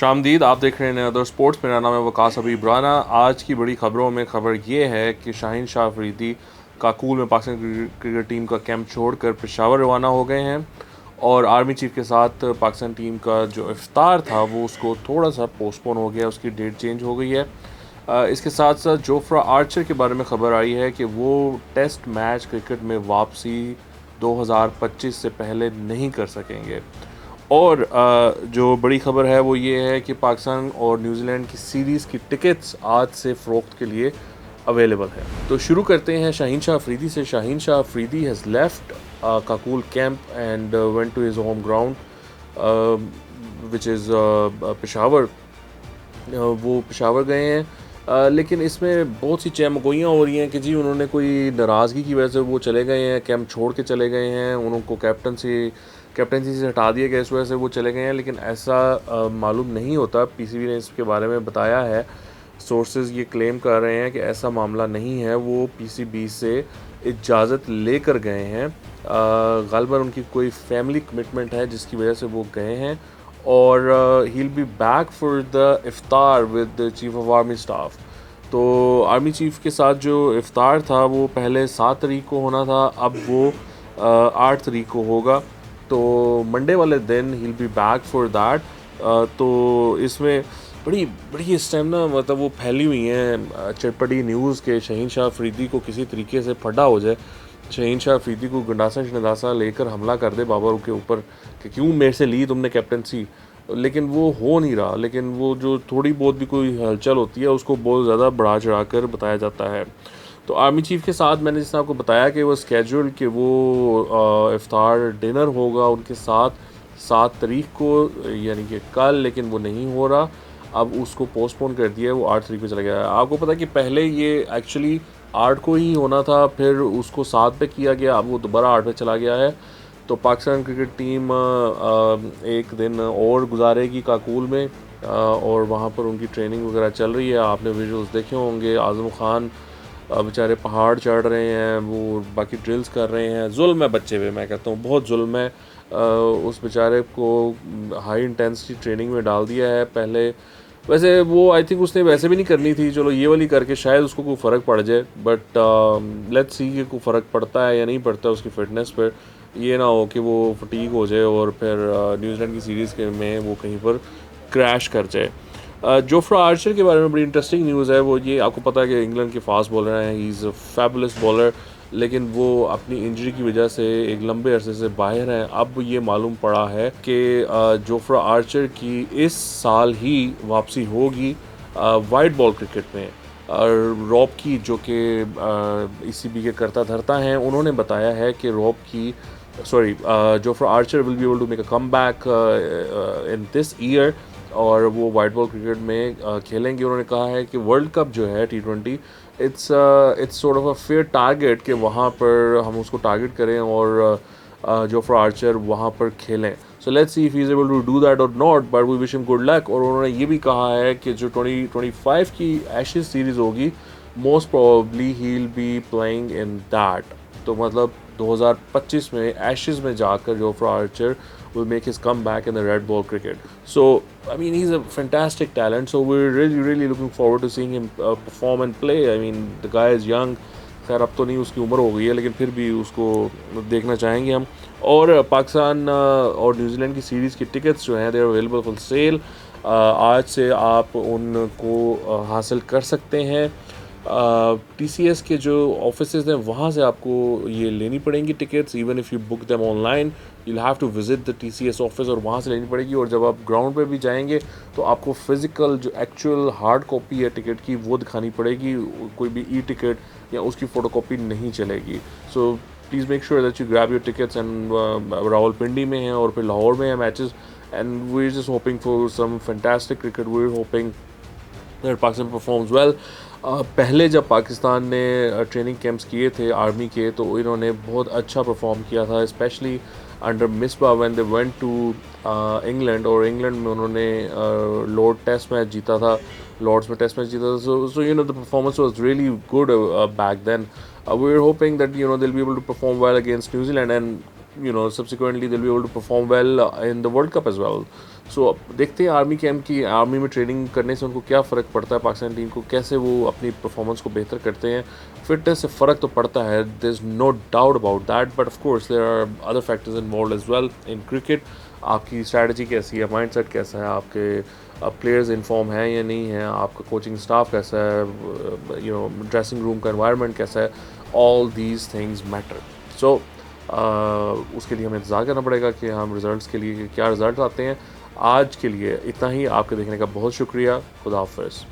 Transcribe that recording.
खुशामदीद। आप देख रहे हैं अदर स्पोर्ट्स। मेरा नाम है वकास हबीब राना। आज की बड़ी खबरों में खबर ये है कि शाहीन शाह अफरीदी काकूल में पाकिस्तान क्रिकेट टीम का कैंप छोड़कर पेशावर रवाना हो गए हैं और आर्मी चीफ के साथ पाकिस्तान टीम का जो इफ्तार था वो उसको थोड़ा सा पोस्टपोन हो गया, उसकी डेट चेंज हो गई है। इसके साथ साथ जोफ्रा आर्चर के बारे में खबर आई है कि वो टेस्ट मैच क्रिकेट में वापसी 2025 से पहले नहीं कर सकेंगे। और जो बड़ी खबर है वो ये है कि पाकिस्तान और न्यूजीलैंड की सीरीज़ की टिकट्स आज से फ़रोख्त के लिए अवेलेबल है। तो शुरू करते हैं शाहीन शाह अफरीदी से। Shaheen Shah Afridi has left Kakul camp and went to his home ground which is Peshawar. वो पेशावर गए हैं, लेकिन इसमें बहुत सी चहमगोइयाँ हो रही हैं कि जी उन्होंने कोई नाराज़गी की वजह से वो चले गए हैं, कैंप छोड़ के चले गए हैं, उनको कैप्टनसी से हटा दिया गया, इस वजह से वो चले गए हैं। लेकिन ऐसा मालूम नहीं होता। पीसीबी ने इसके बारे में बताया है, सोर्सेज ये क्लेम कर रहे हैं कि ऐसा मामला नहीं है, वो पीसीबी से इजाज़त लेकर गए हैं। ग़ालिबन उनकी कोई फैमिली कमिटमेंट है जिसकी वजह से वो गए हैं और he will be back for the iftar with the chief of army staff. तो आर्मी चीफ के साथ जो इफ्तार था वो पहले 7 तारीख को होना था, अब वो 8 तारीख को होगा। तो मंडे वाले दिन ही will be back for that. तो इसमें बड़ी बड़ी इस टाइम ना मतलब वो फैली हुई हैं चटपटी न्यूज़ के शाहीन शाह अफरीदी को किसी तरीके से फटा हो जाए, शाहीन शाह अफरीदी को गंडासा शंडासा लेकर हमला कर दे बाबर के ऊपर कि क्यों मेरे से ली तुमने कैप्टनसी। लेकिन वो हो नहीं रहा। लेकिन वो जो थोड़ी बहुत भी कोई हलचल होती है उसको बहुत ज़्यादा बढ़ा चढ़ा कर बताया जाता है। तो आर्मी चीफ के साथ मैंने जिस आपको बताया कि वो स्केड्यूल कि वो इफ्तार डिनर होगा उनके साथ 7 तारीख को, यानी कि कल, लेकिन वो नहीं हो रहा। अब उसको पोस्टपोन कर दिया है, वो 8 तारीख को चला गया है। आपको पता है कि पहले ये एक्चुअली 8 को ही होना था, फिर उसको 7 पे किया गया, अब वो दोबारा 8 पे चला गया है। तो पाकिस्तान क्रिकेट टीम एक दिन और गुजारेगी काकूल में और वहाँ पर उनकी ट्रेनिंग वगैरह चल रही है। आपने विजुअल्स देखे होंगे, आज़म खान बेचारे पहाड़ चढ़ रहे हैं, वो बाकी ड्रिल्स कर रहे हैं। जुल्म है बच्चे पे, मैं कहता हूँ बहुत जुल्म है। उस बेचारे को हाई इंटेंसिटी ट्रेनिंग में डाल दिया है। पहले वैसे वो आई थिंक उसने वैसे भी नहीं करनी थी, चलो ये वाली करके शायद उसको कोई फ़र्क पड़ जाए, बट लेट्स सी कि कोई फ़र्क पड़ता है या नहीं पड़ता उसकी फ़िटनेस पर। ये ना हो कि वो फटीग हो जाए और फिर न्यूजीलैंड की सीरीज़ के में वो कहीं पर क्रैश कर जाए। जोफ्रा आर्चर के बारे में बड़ी इंटरेस्टिंग न्यूज़ है। वो ये आपको पता है कि इंग्लैंड के फास्ट बॉलर हैं, he is a fabulous bowler, लेकिन वो अपनी इंजरी की वजह से एक लंबे अरसे से बाहर हैं। अब ये मालूम पड़ा है कि जोफ्रा आर्चर की इस साल ही वापसी होगी वाइट बॉल क्रिकेट में। रॉब की जो कि ईसीबी के करता धरता हैं, उन्होंने बताया है कि Jofra Archer will be able to make a come back in this year और वो वाइट बॉल क्रिकेट में खेलेंगे। उन्होंने कहा है कि वर्ल्ड कप जो है T20 it's sort of a fair target कि वहाँ पर हम उसको टारगेट करें और जोफ्रा आर्चर वहाँ पर खेलें। So let's see if he is able to do that और not, but we wish him good luck. और उन्होंने ये भी कहा है कि जो 2025 की एशेज़ सीरीज़ होगी, most probably he will be playing in that. तो मतलब 2025 में एशेज़ में जाकर Jofra Archer will make his comeback in the red ball cricket. So, I mean, he's a fantastic talent. So we're really looking forward to seeing him perform and play. I mean, the guy is young. खैर अब तो नहीं, उसकी उम्र हो गई है, लेकिन फिर भी उसको देखना चाहेंगे हम। और पाकिस्तान और न्यूजीलैंड की सीरीज़ की टिकट्स जो हैं they are available for sale. आज से आप उनको हासिल कर सकते हैं। TCS के जो ऑफिसेज़ हैं वहाँ से आपको ये लेनी पड़ेंगी tickets. Even if you book them online you'll have to visit the TCS office और वहाँ से लेनी पड़ेगी। और जब आप ग्राउंड पे भी जाएंगे तो आपको फ़िज़िकल जो एक्चुअल हार्ड कॉपी है टिकट की वो दिखानी पड़ेगी, कोई भी टिकट या उसकी फ़ोटोकॉपी नहीं चलेगी। So please make sure that you grab your tickets. And Rawalpindi में हैं और फिर लाहौर में है matches, and we are just hoping for some fantastic cricket. We are hoping that Pakistan performs well. पहले जब पाकिस्तान ने ट्रेनिंग कैंप्स किए थे आर्मी के, तो इन्होंने बहुत अच्छा परफॉर्म किया था, specially under Misbah when they went to England. और इंग्लैंड में उन्होंने लॉर्ड टेस्ट मैच जीता था, लॉर्ड्स में टेस्ट मैच जीता था। So you know the performance was really good back then. We are hoping that you know they will be able to perform well against New Zealand, and you know subsequently they'll be able to perform well in the World Cup as well. सो अब देखते हैं army camp की, army में training करने से उनको क्या फ़र्क पड़ता है, पाकिस्तान टीम को कैसे वो अपनी परफॉर्मेंस को बेहतर करते हैं। फिटनेस से फ़र्क तो पड़ता है, there is no doubt about that, but of course there are other factors involved as well in cricket. आपकी स्ट्रैटेजी कैसी है, माइंडसेट कैसा है, आपके प्लेयर्स इन फॉर्म हैं या नहीं है, आपका कोचिंग स्टाफ कैसा है, ड्रेसिंग रूम का एनवायरनमेंट कैसा है, ऑल दीज थिंग्स मैटर। सो उसके लिए हमें इंतज़ार करना पड़ेगा कि हम रिज़ल्ट्स के लिए क्या रिज़ल्ट आते हैं। आज के लिए इतना ही। आपके देखने का बहुत शुक्रिया। खुदा हाफ़िज़।